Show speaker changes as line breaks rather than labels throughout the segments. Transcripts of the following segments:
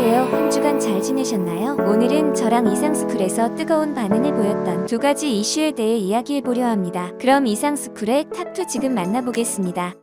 안녕하세요. 한 주간 잘 지내셨나요? 오늘은 저랑 이상스쿨에서 뜨거운 반응을 보였던 두 가지 이슈에 대해 이야기해보려 합니다. 그럼 이상스쿨의 탑2 지금 만나보겠습니다.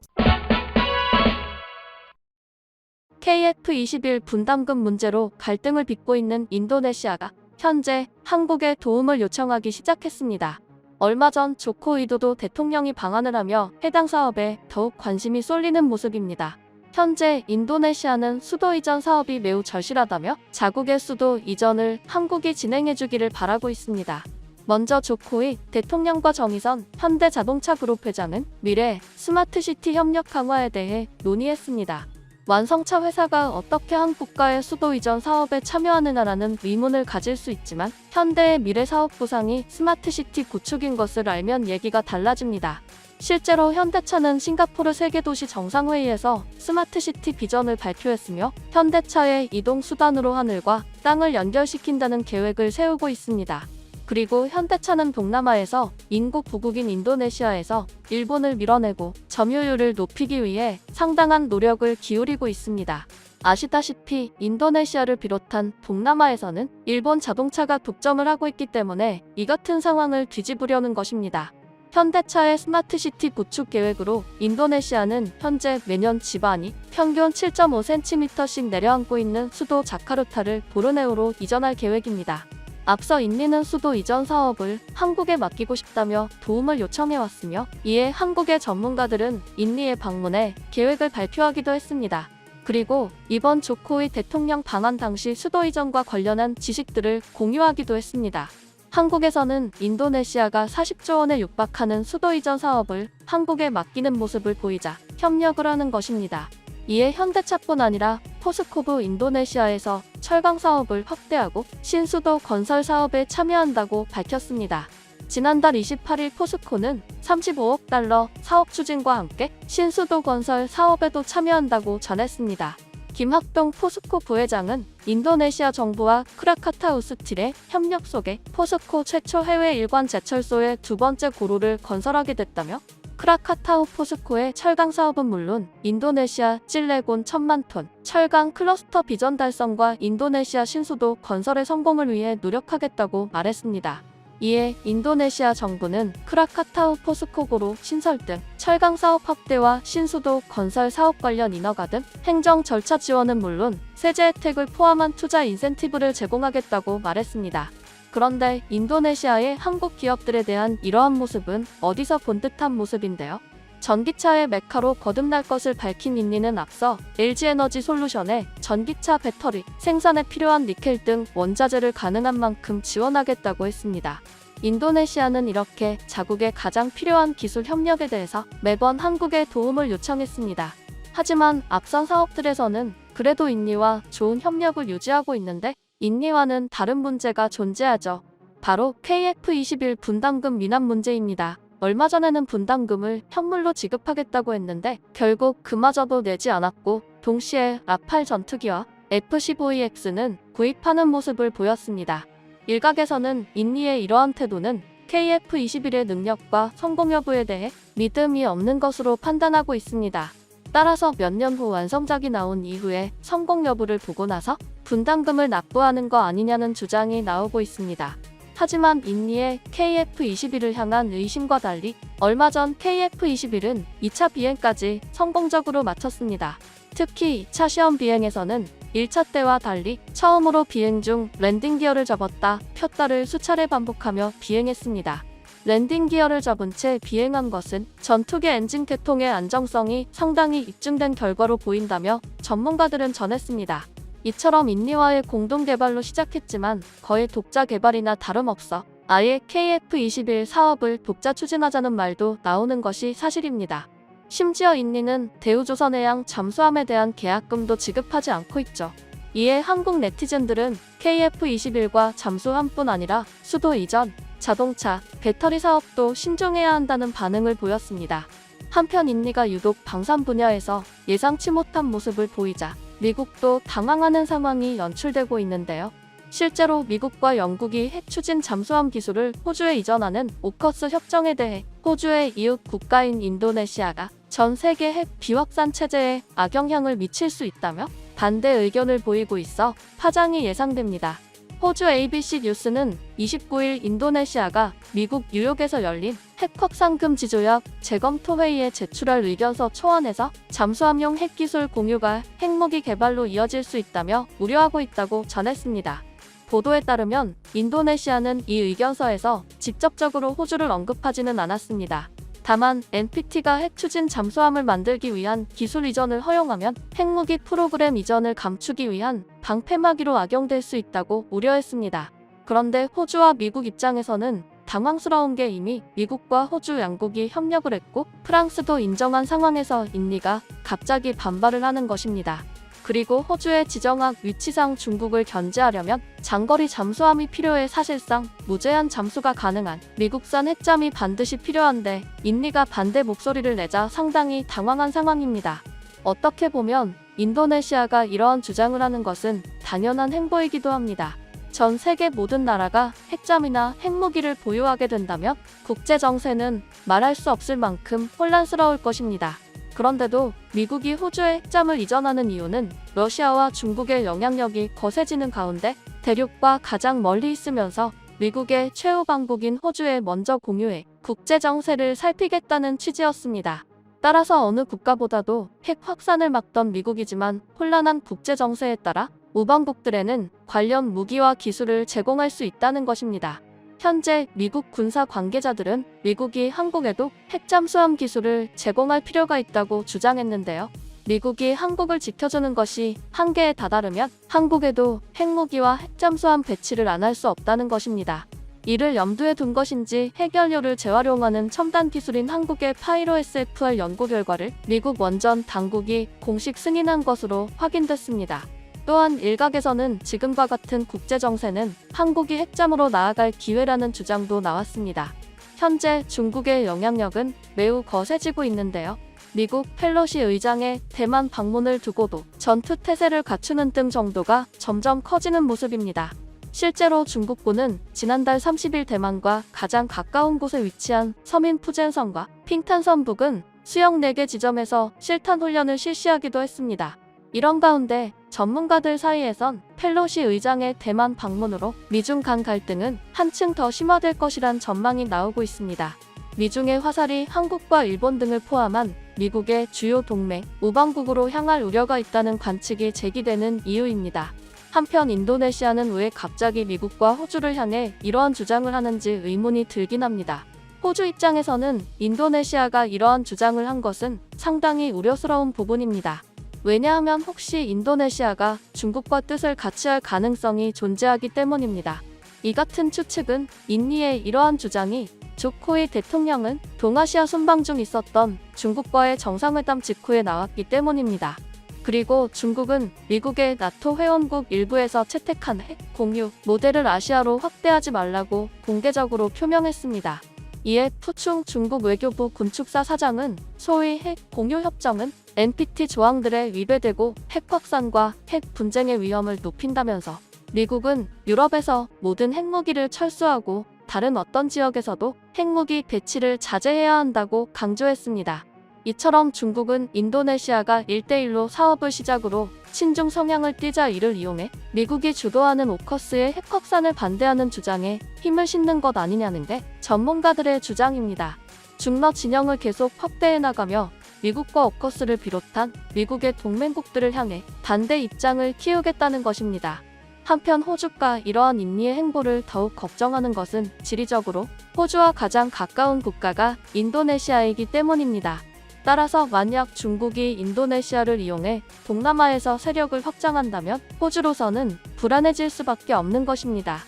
KF21 분담금 문제로 갈등을 빚고 있는 인도네시아가 현재 한국에 도움을 요청하기 시작했습니다. 얼마 전 조코 위도도 대통령이 방한을 하며 해당 사업에 더욱 관심이 쏠리는 모습입니다. 현재 인도네시아는 수도 이전 사업이 매우 절실하다며 자국의 수도 이전을 한국이 진행해주기를 바라고 있습니다. 먼저 조코이 대통령과 정의선 현대자동차 그룹 회장은 미래 스마트시티 협력 강화에 대해 논의했습니다. 완성차 회사가 어떻게 한 국가의 수도 이전 사업에 참여하느냐라는 의문을 가질 수 있지만 현대의 미래 사업 구상이 스마트시티 구축인 것을 알면 얘기가 달라집니다. 실제로 현대차는 싱가포르 세계도시 정상회의에서 스마트시티 비전을 발표했으며 현대차의 이동 수단으로 하늘과 땅을 연결시킨다는 계획을 세우고 있습니다. 그리고 현대차는 동남아에서 인구 부국인 인도네시아에서 일본을 밀어내고 점유율을 높이기 위해 상당한 노력을 기울이고 있습니다. 아시다시피 인도네시아를 비롯한 동남아에서는 일본 자동차가 독점을 하고 있기 때문에 이 같은 상황을 뒤집으려는 것입니다. 현대차의 스마트시티 구축 계획으로 인도네시아는 현재 매년 지반이 평균 7.5cm씩 내려앉고 있는 수도 자카르타를 보르네오로 이전할 계획입니다. 앞서 인리는 수도 이전 사업을 한국에 맡기고 싶다며 도움을 요청해왔으며 이에 한국의 전문가들은 인리에 방문해 계획을 발표하기도 했습니다. 그리고 이번 조코이 대통령 방한 당시 수도 이전과 관련한 지식들을 공유하기도 했습니다. 한국에서는 인도네시아가 40조 원에 육박하는 수도 이전 사업을 한국에 맡기는 모습을 보이자 협력을 하는 것입니다. 이에 현대차뿐 아니라 포스코도 인도네시아에서 철강 사업을 확대하고 신수도 건설 사업에 참여한다고 밝혔습니다. 지난달 28일 포스코는 35억 달러 사업 추진과 함께 신수도 건설 사업에도 참여한다고 전했습니다. 김학동 포스코 부회장은 인도네시아 정부와 크라카타우 스틸의 협력 속에 포스코 최초 해외 일관 제철소의 두 번째 고로를 건설하게 됐다며 크라카타우 포스코의 철강 사업은 물론 인도네시아 찔레곤 1000만 톤 철강 클러스터 비전 달성과 인도네시아 신수도 건설의 성공을 위해 노력하겠다고 말했습니다. 이에 인도네시아 정부는 크라카타우 포스코 고로 신설 등 철강 사업 확대와 신수도 건설 사업 관련 인허가 등 행정 절차 지원은 물론 세제 혜택을 포함한 투자 인센티브를 제공하겠다고 말했습니다. 그런데 인도네시아의 한국 기업들에 대한 이러한 모습은 어디서 본 듯한 모습인데요. 전기차의 메카로 거듭날 것을 밝힌 인리는 앞서 LG에너지 솔루션에 전기차 배터리 생산에 필요한 니켈 등 원자재를 가능한 만큼 지원하겠다고 했습니다. 인도네시아는 이렇게 자국에 가장 필요한 기술 협력에 대해서 매번 한국에 도움을 요청했습니다. 하지만 앞선 사업들에서는 그래도 인리와 좋은 협력을 유지하고 있는데 인리와는 다른 문제가 존재하죠. 바로 KF21 분담금 미납 문제입니다. 얼마 전에는 분담금을 현물로 지급하겠다고 했는데 결국 그마저도 내지 않았고 동시에 라팔 전투기와 F-15EX는 구입하는 모습을 보였습니다. 일각에서는 인리의 이러한 태도는 KF21의 능력과 성공 여부에 대해 믿음이 없는 것으로 판단하고 있습니다. 따라서 몇 년 후 완성작이 나온 이후에 성공 여부를 보고 나서 분담금을 납부하는 거 아니냐는 주장이 나오고 있습니다. 하지만 인리의 KF21을 향한 의심과 달리 얼마 전 KF21은 2차 비행까지 성공적으로 마쳤습니다. 특히 2차 시험 비행에서는 1차 때와 달리 처음으로 비행 중 랜딩 기어를 접었다 폈다를 수차례 반복하며 비행했습니다. 랜딩 기어를 접은 채 비행한 것은 전투기 엔진 개통의 안정성이 상당히 입증된 결과로 보인다며 전문가들은 전했습니다. 이처럼 인리와의 공동 개발로 시작했지만 거의 독자 개발이나 다름없어 아예 KF21 사업을 독자 추진하자는 말도 나오는 것이 사실입니다. 심지어 인리는 대우조선해양 잠수함에 대한 계약금도 지급하지 않고 있죠. 이에 한국 네티즌들은 KF21과 잠수함뿐 아니라 수도 이전, 자동차, 배터리 사업도 신중해야 한다는 반응을 보였습니다. 한편 인리가 유독 방산 분야에서 예상치 못한 모습을 보이자 미국도 당황하는 상황이 연출되고 있는데요. 실제로 미국과 영국이 핵 추진 잠수함 기술을 호주에 이전하는 오커스 협정에 대해 호주의 이웃 국가인 인도네시아가 전 세계 핵 비확산 체제에 악영향을 미칠 수 있다며 반대 의견을 보이고 있어 파장이 예상됩니다. 호주 ABC 뉴스는 29일 인도네시아가 미국 뉴욕에서 열린 핵 확산 금지 조약 재검토 회의에 제출할 의견서 초안에서 잠수함용 핵기술 공유가 핵무기 개발로 이어질 수 있다며 우려하고 있다고 전했습니다. 보도에 따르면 인도네시아는 이 의견서에서 직접적으로 호주를 언급하지는 않았습니다. 다만 NPT가 핵 추진 잠수함을 만들기 위한 기술 이전을 허용하면 핵무기 프로그램 이전을 감추기 위한 방패막이로 악용될 수 있다고 우려했습니다. 그런데 호주와 미국 입장에서는 당황스러운 게 이미 미국과 호주 양국이 협력을 했고 프랑스도 인정한 상황에서 인리가 갑자기 반발을 하는 것입니다. 그리고 호주의 지정학 위치상 중국을 견제하려면 장거리 잠수함이 필요해 사실상 무제한 잠수가 가능한 미국산 핵잠이 반드시 필요한데 인리가 반대 목소리를 내자 상당히 당황한 상황입니다. 어떻게 보면 인도네시아가 이러한 주장을 하는 것은 당연한 행보이기도 합니다. 전 세계 모든 나라가 핵잠이나 핵무기를 보유하게 된다면 국제 정세는 말할 수 없을 만큼 혼란스러울 것입니다. 그런데도 미국이 호주에 핵잠을 이전하는 이유는 러시아와 중국의 영향력이 거세지는 가운데 대륙과 가장 멀리 있으면서 미국의 최후 방북인 호주에 먼저 공유해 국제 정세를 살피겠다는 취지였습니다. 따라서 어느 국가보다도 핵 확산을 막던 미국이지만 혼란한 국제 정세에 따라 우방국들에는 관련 무기와 기술을 제공할 수 있다는 것입니다. 현재 미국 군사 관계자들은 미국이 한국에도 핵잠수함 기술을 제공할 필요가 있다고 주장했는데요. 미국이 한국을 지켜주는 것이 한계에 다다르면 한국에도 핵무기와 핵잠수함 배치를 안 할 수 없다는 것입니다. 이를 염두에 둔 것인지 핵연료를 재활용하는 첨단 기술인 한국의 파이로 SFR 연구 결과를 미국 원전 당국이 공식 승인한 것으로 확인됐습니다. 또한 일각에서는 지금과 같은 국제정세는 한국이 핵잠으로 나아갈 기회라는 주장도 나왔습니다. 현재 중국의 영향력은 매우 거세지고 있는데요. 미국 펠로시 의장의 대만 방문을 두고도 전투 태세를 갖추는 등 정도가 점점 커지는 모습입니다. 실제로 중국군은 지난달 30일 대만과 가장 가까운 곳에 위치한 서민 푸젠성과 핑탄성 부근 수영 4개 지점에서 실탄 훈련을 실시하기도 했습니다. 이런 가운데 전문가들 사이에선 펠로시 의장의 대만 방문으로 미중 간 갈등은 한층 더 심화될 것이란 전망이 나오고 있습니다. 미중의 화살이 한국과 일본 등을 포함한 미국의 주요 동맹, 우방국으로 향할 우려가 있다는 관측이 제기되는 이유입니다. 한편 인도네시아는 왜 갑자기 미국과 호주를 향해 이러한 주장을 하는지 의문이 들긴 합니다. 호주 입장에서는 인도네시아가 이러한 주장을 한 것은 상당히 우려스러운 부분입니다. 왜냐하면 혹시 인도네시아가 중국과 뜻을 같이 할 가능성이 존재하기 때문입니다. 이 같은 추측은 인리의 이러한 주장이 조코이 대통령은 동아시아 순방 중 있었던 중국과의 정상회담 직후에 나왔기 때문입니다. 그리고 중국은 미국의 나토 회원국 일부에서 채택한 핵 공유 모델을 아시아로 확대하지 말라고 공개적으로 표명했습니다. 이에 푸충 중국 외교부 군축사 사장은 소위 핵 공유 협정은 NPT 조항들에 위배되고 핵 확산과 핵 분쟁의 위험을 높인다면서 미국은 유럽에서 모든 핵무기를 철수하고 다른 어떤 지역에서도 핵무기 배치를 자제해야 한다고 강조했습니다. 이처럼 중국은 인도네시아가 1대1로 사업을 시작으로 친중 성향을 띠자 이를 이용해 미국이 주도하는 오커스의 핵 확산을 반대하는 주장에 힘을 싣는 것 아니냐는 게 전문가들의 주장입니다. 중러 진영을 계속 확대해 나가며 미국과 오커스를 비롯한 미국의 동맹국들을 향해 반대 입장을 키우겠다는 것입니다. 한편 호주가 이러한 인리의 행보를 더욱 걱정하는 것은 지리적으로 호주와 가장 가까운 국가가 인도네시아이기 때문입니다. 따라서 만약 중국이 인도네시아를 이용해 동남아에서 세력을 확장한다면 호주로서는 불안해질 수밖에 없는 것입니다.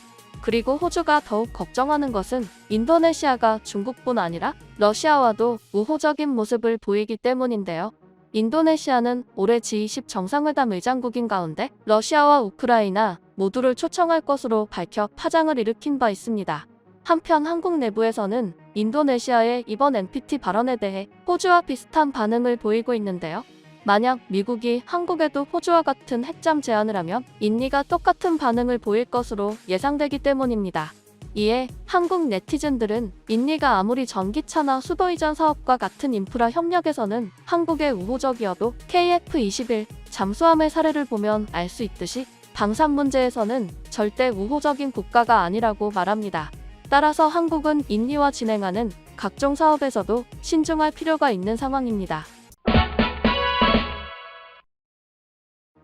그리고 호주가 더욱 걱정하는 것은 인도네시아가 중국뿐 아니라 러시아와도 우호적인 모습을 보이기 때문인데요. 인도네시아는 올해 G20 정상회담 의장국인 가운데 러시아와 우크라이나 모두를 초청할 것으로 밝혀 파장을 일으킨 바 있습니다. 한편 한국 내부에서는 인도네시아의 이번 NPT 발언에 대해 호주와 비슷한 반응을 보이고 있는데요. 만약 미국이 한국에도 호주와 같은 핵잠 제안을 하면 인리가 똑같은 반응을 보일 것으로 예상되기 때문입니다. 이에 한국 네티즌들은 인리가 아무리 전기차나 수도 이전 사업과 같은 인프라 협력에서는 한국에 우호적이어도 KF-21 잠수함의 사례를 보면 알 수 있듯이 방산 문제에서는 절대 우호적인 국가가 아니라고 말합니다. 따라서 한국은 인리와 진행하는 각종 사업에서도 신중할 필요가 있는 상황입니다.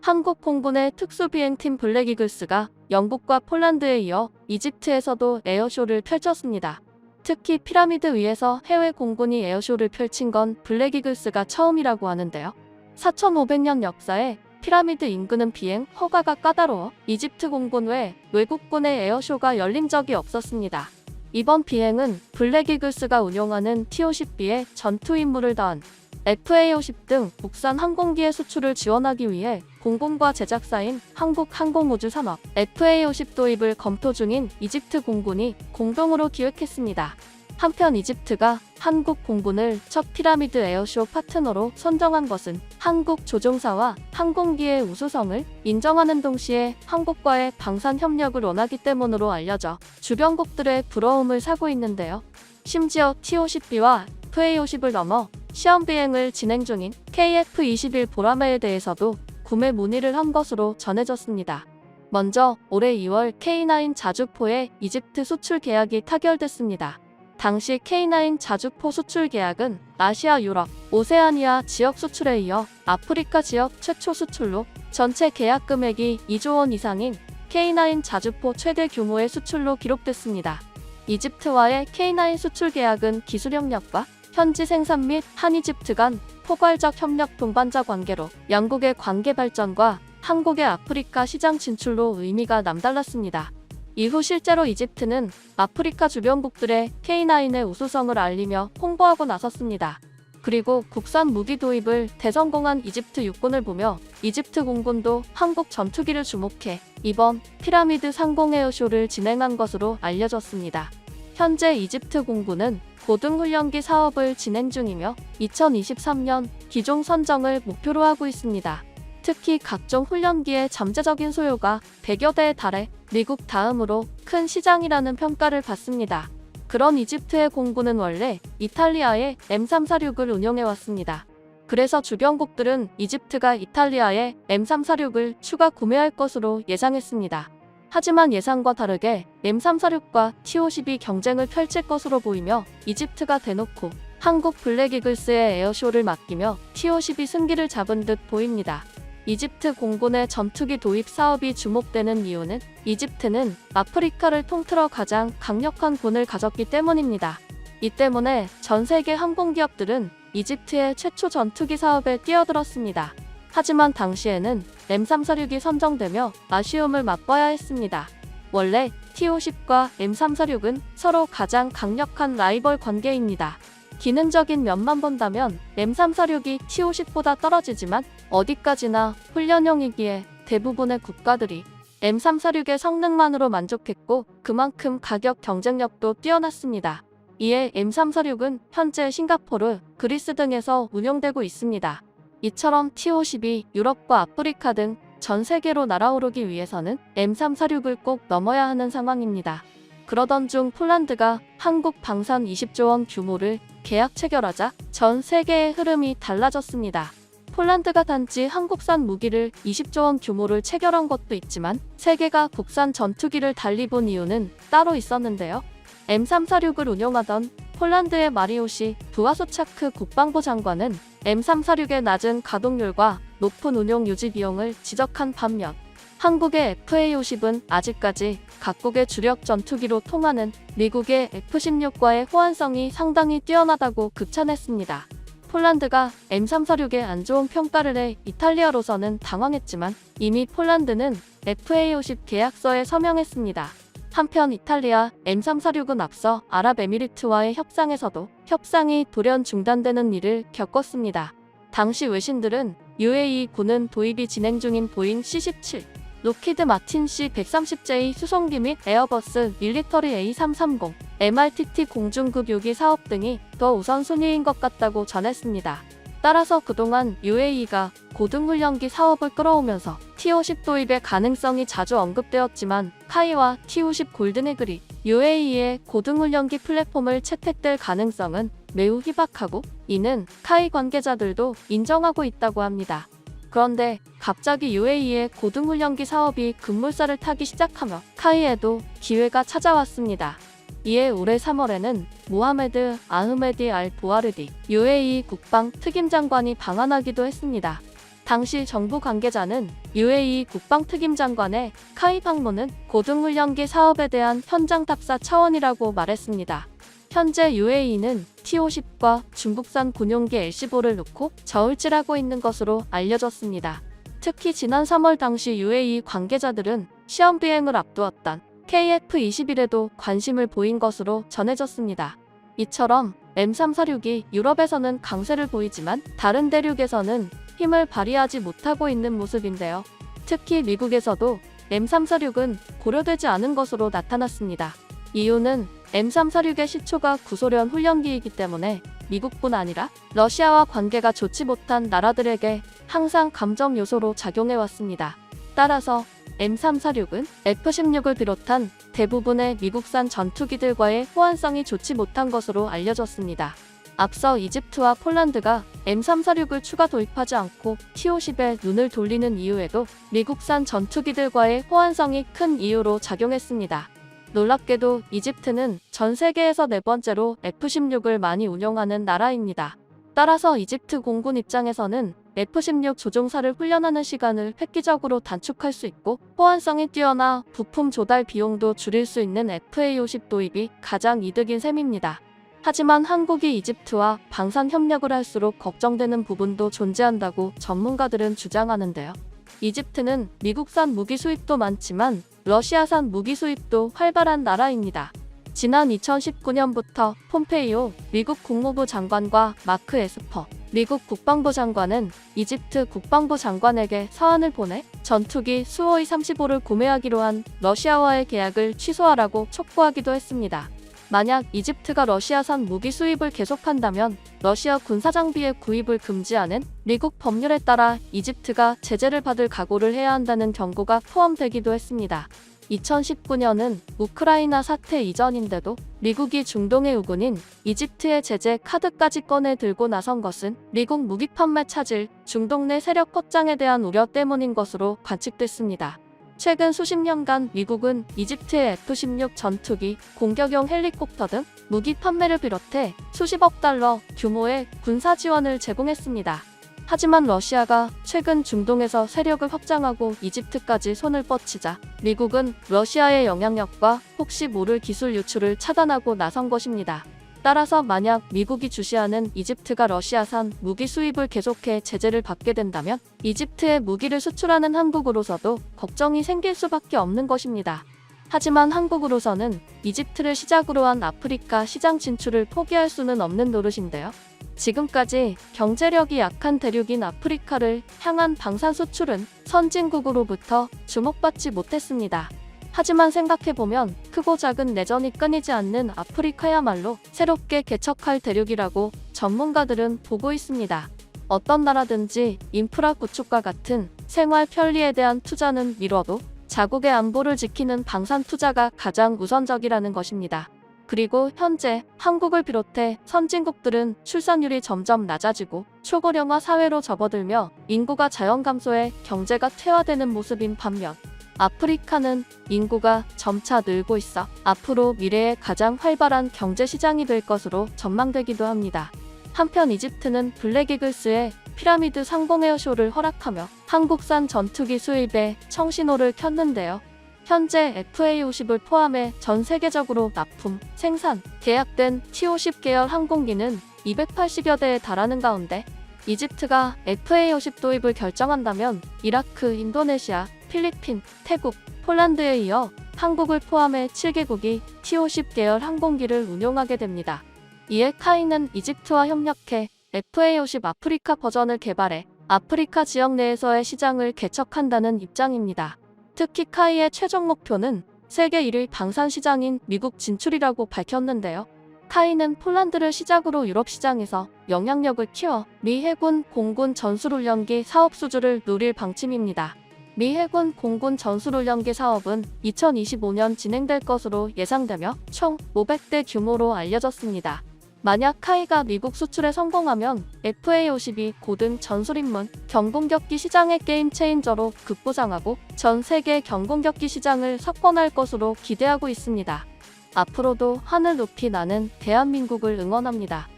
한국 공군의 특수비행팀 블랙이글스가 영국과 폴란드에 이어 이집트에서도 에어쇼를 펼쳤습니다. 특히 피라미드 위에서 해외 공군이 에어쇼를 펼친 건 블랙이글스가 처음이라고 하는데요. 4,500년 역사에 피라미드 인근은 비행 허가가 까다로워 이집트 공군 외 외국군의 에어쇼가 열린 적이 없었습니다. 이번 비행은 블랙이글스가 운용하는 T-50B에 전투 임무를 다한 FA-50 등 국산 항공기의 수출을 지원하기 위해 공군과 제작사인 한국항공우주산업 FA-50 도입을 검토 중인 이집트 공군이 공동으로 기획했습니다. 한편 이집트가 한국 공군을 첫 피라미드 에어쇼 파트너로 선정한 것은 한국 조종사와 항공기의 우수성을 인정하는 동시에 한국과의 방산 협력을 원하기 때문으로 알려져 주변국들의 부러움을 사고 있는데요. 심지어 T-50B와 FA-50을 넘어 시험 비행을 진행 중인 KF-21 보라매에 대해서도 구매 문의를 한 것으로 전해졌습니다. 먼저 올해 2월 K9 자주포의 이집트 수출 계약이 타결됐습니다. 당시 K9 자주포 수출 계약은 아시아, 유럽, 오세아니아 지역 수출에 이어 아프리카 지역 최초 수출로 전체 계약 금액이 2조 원 이상인 K9 자주포 최대 규모의 수출로 기록됐습니다. 이집트와의 K9 수출 계약은 기술 협력과 현지 생산 및 한이집트 간 포괄적 협력 동반자 관계로 양국의 관계 발전과 한국의 아프리카 시장 진출로 의미가 남달랐습니다. 이후 실제로 이집트는 아프리카 주변국들의 K9의 우수성을 알리며 홍보하고 나섰습니다. 그리고 국산 무기 도입을 대성공한 이집트 육군을 보며 이집트 공군도 한국 전투기를 주목해 이번 피라미드 상공 에어쇼를 진행한 것으로 알려졌습니다. 현재 이집트 공군은 고등훈련기 사업을 진행 중이며 2023년 기종 선정을 목표로 하고 있습니다. 특히 각종 훈련기의 잠재적인 소요가 100여 대에 달해 미국 다음으로 큰 시장이라는 평가를 받습니다. 그런 이집트의 공군은 원래 이탈리아의 M346을 운용해왔습니다. 그래서 주변국들은 이집트가 이탈리아의 M346을 추가 구매할 것으로 예상했습니다. 하지만 예상과 다르게 M346과 T-50이 경쟁을 펼칠 것으로 보이며 이집트가 대놓고 한국 블랙이글스의 에어쇼를 맡기며 T-50이 승기를 잡은 듯 보입니다. 이집트 공군의 전투기 도입 사업이 주목되는 이유는 이집트는 아프리카를 통틀어 가장 강력한 군을 가졌기 때문입니다. 이 때문에 전 세계 항공기업들은 이집트의 최초 전투기 사업에 뛰어들었습니다. 하지만 당시에는 M346이 선정되며 아쉬움을 맛봐야 했습니다. 원래 T-50과 M346은 서로 가장 강력한 라이벌 관계입니다. 기능적인 면만 본다면 M346이 T-50보다 떨어지지만 어디까지나 훈련용이기에 대부분의 국가들이 M346의 성능만으로 만족했고 그만큼 가격 경쟁력도 뛰어났습니다. 이에 M346은 현재 싱가포르, 그리스 등에서 운용되고 있습니다. 이처럼 T-50이 유럽과 아프리카 등 전 세계로 날아오르기 위해서는 M346을 꼭 넘어야 하는 상황입니다. 그러던 중 폴란드가 한국 방산 20조 원 규모를 계약 체결하자 전 세계의 흐름이 달라졌습니다. 폴란드가 단지 한국산 무기를 20조 원 규모를 체결한 것도 있지만 세계가 국산 전투기를 달리 본 이유는 따로 있었는데요. M346을 운용하던 폴란드의 마리오시 부하소차크 국방부 장관은 M346의 낮은 가동률과 높은 운용 유지 비용을 지적한 반면 한국의 FA-50은 아직까지 각국의 주력 전투기로 통하는 미국의 F-16과의 호환성이 상당히 뛰어나다고 극찬했습니다. 폴란드가 M346에 안 좋은 평가를 해 이탈리아로서는 당황했지만 이미 폴란드는 FA-50 계약서에 서명했습니다. 한편 이탈리아 M346은 앞서 아랍에미리트와의 협상에서도 협상이 돌연 중단되는 일을 겪었습니다. 당시 외신들은 UAE-군은 도입이 진행 중인 보잉 C-17, 로키드 마틴 C-130J 수송기 및 에어버스 밀리터리 A330, MRTT 공중급 요기 사업 등이 더 우선순위인 것 같다고 전했습니다. 따라서 그동안 UAE가 고등훈련기 사업을 끌어오면서 T-50 도입의 가능성이 자주 언급되었지만 카이와 T-50 골든이글이 UAE의 고등훈련기 플랫폼을 채택될 가능성은 매우 희박하고 이는 카이 관계자들도 인정하고 있다고 합니다. 그런데 갑자기 UAE의 고등훈련기 사업이 급물살을 타기 시작하며 카이에도 기회가 찾아왔습니다. 이에 올해 3월에는 모하메드 아흐메디 알 보아르디 UAE 국방 특임장관이 방한하기도 했습니다. 당시 정부 관계자는 UAE 국방특임장관의 카이 방문은 고등훈련기 사업에 대한 현장 답사 차원이라고 말했습니다. 현재 UAE는 T-50과 중국산 군용기 LC-4를 놓고 저울질하고 있는 것으로 알려졌습니다. 특히 지난 3월 당시 UAE 관계자들은 시험 비행을 앞두었던 KF-21에도 관심을 보인 것으로 전해졌습니다. 이처럼 M346이 유럽에서는 강세를 보이지만 다른 대륙에서는 힘을 발휘하지 못하고 있는 모습인데요. 특히 미국에서도 M346은 고려되지 않은 것으로 나타났습니다. 이유는 M346의 시초가 구소련 훈련기이기 때문에 미국뿐 아니라 러시아와 관계가 좋지 못한 나라들에게 항상 감점 요소로 작용해왔습니다. 따라서 M346은 F-16을 비롯한 대부분의 미국산 전투기들과의 호환성이 좋지 못한 것으로 알려졌습니다. 앞서 이집트와 폴란드가 M346을 추가 도입하지 않고 T-50에 눈을 돌리는 이유에도 미국산 전투기들과의 호환성이 큰 이유로 작용했습니다. 놀랍게도 이집트는 전 세계에서 네 번째로 F-16을 많이 운용하는 나라입니다. 따라서 이집트 공군 입장에서는 F-16 조종사를 훈련하는 시간을 획기적으로 단축할 수 있고 호환성이 뛰어나 부품 조달 비용도 줄일 수 있는 FA-50 도입이 가장 이득인 셈입니다. 하지만 한국이 이집트와 방산 협력을 할수록 걱정되는 부분도 존재한다고 전문가들은 주장하는데요. 이집트는 미국산 무기 수입도 많지만 러시아산 무기 수입도 활발한 나라입니다. 지난 2019년부터 폼페이오 미국 국무부 장관과 마크 에스퍼 미국 국방부 장관은 이집트 국방부 장관에게 서한을 보내 전투기 수호이 35를 구매하기로 한 러시아와의 계약을 취소하라고 촉구하기도 했습니다. 만약 이집트가 러시아산 무기 수입을 계속한다면 러시아 군사장비의 구입을 금지하는 미국 법률에 따라 이집트가 제재를 받을 각오를 해야 한다는 경고가 포함되기도 했습니다. 2019년은 우크라이나 사태 이전인데도 미국이 중동의 우군인 이집트의 제재 카드까지 꺼내 들고 나선 것은 미국 무기 판매 차질, 중동 내 세력 확장에 대한 우려 때문인 것으로 관측됐습니다. 최근 수십 년간 미국은 이집트의 F-16 전투기, 공격용 헬리콥터 등 무기 판매를 비롯해 수십억 달러 규모의 군사 지원을 제공했습니다. 하지만 러시아가 최근 중동에서 세력을 확장하고 이집트까지 손을 뻗치자 미국은 러시아의 영향력과 혹시 모를 기술 유출을 차단하고 나선 것입니다. 따라서 만약 미국이 주시하는 이집트가 러시아산 무기 수입을 계속해 제재를 받게 된다면 이집트에 무기를 수출하는 한국으로서도 걱정이 생길 수밖에 없는 것입니다. 하지만 한국으로서는 이집트를 시작으로 한 아프리카 시장 진출을 포기할 수는 없는 노릇인데요. 지금까지 경제력이 약한 대륙인 아프리카를 향한 방산 수출은 선진국으로부터 주목받지 못했습니다. 하지만 생각해보면 크고 작은 내전이 끊이지 않는 아프리카야말로 새롭게 개척할 대륙이라고 전문가들은 보고 있습니다. 어떤 나라든지 인프라 구축과 같은 생활 편리에 대한 투자는 미뤄도 자국의 안보를 지키는 방산 투자가 가장 우선적이라는 것입니다. 그리고 현재 한국을 비롯해 선진국들은 출산율이 점점 낮아지고 초고령화 사회로 접어들며 인구가 자연 감소해 경제가 퇴화되는 모습인 반면 아프리카는 인구가 점차 늘고 있어 앞으로 미래의 가장 활발한 경제 시장이 될 것으로 전망되기도 합니다. 한편 이집트는 블랙이글스의 피라미드 상공 에어쇼를 허락하며 한국산 전투기 수입에 청신호를 켰는데요. 현재 FA-50을 포함해 전 세계적으로 납품, 생산, 계약된 T-50 계열 항공기는 280여 대에 달하는 가운데 이집트가 FA-50 도입을 결정한다면 이라크, 인도네시아, 필리핀, 태국, 폴란드에 이어 한국을 포함해 7개국이 T-50 계열 항공기를 운용하게 됩니다. 이에 카이는 이집트와 협력해 FA-50 아프리카 버전을 개발해 아프리카 지역 내에서의 시장을 개척한다는 입장입니다. 특히 카이의 최종 목표는 세계 1위 방산 시장인 미국 진출이라고 밝혔는데요. 카이는 폴란드를 시작으로 유럽 시장에서 영향력을 키워 미 해군 공군 전술훈련기 사업 수주를 누릴 방침입니다. 미 해군 공군 전술훈련기 사업은 2025년 진행될 것으로 예상되며 총 500대 규모로 알려졌습니다. 만약 카이가 미국 수출에 성공하면 FA52 고등 전술입문 경공격기 시장의 게임 체인저로 급부상하고 전 세계 경공격기 시장을 석권할 것으로 기대하고 있습니다. 앞으로도 하늘 높이 나는 대한민국을 응원합니다.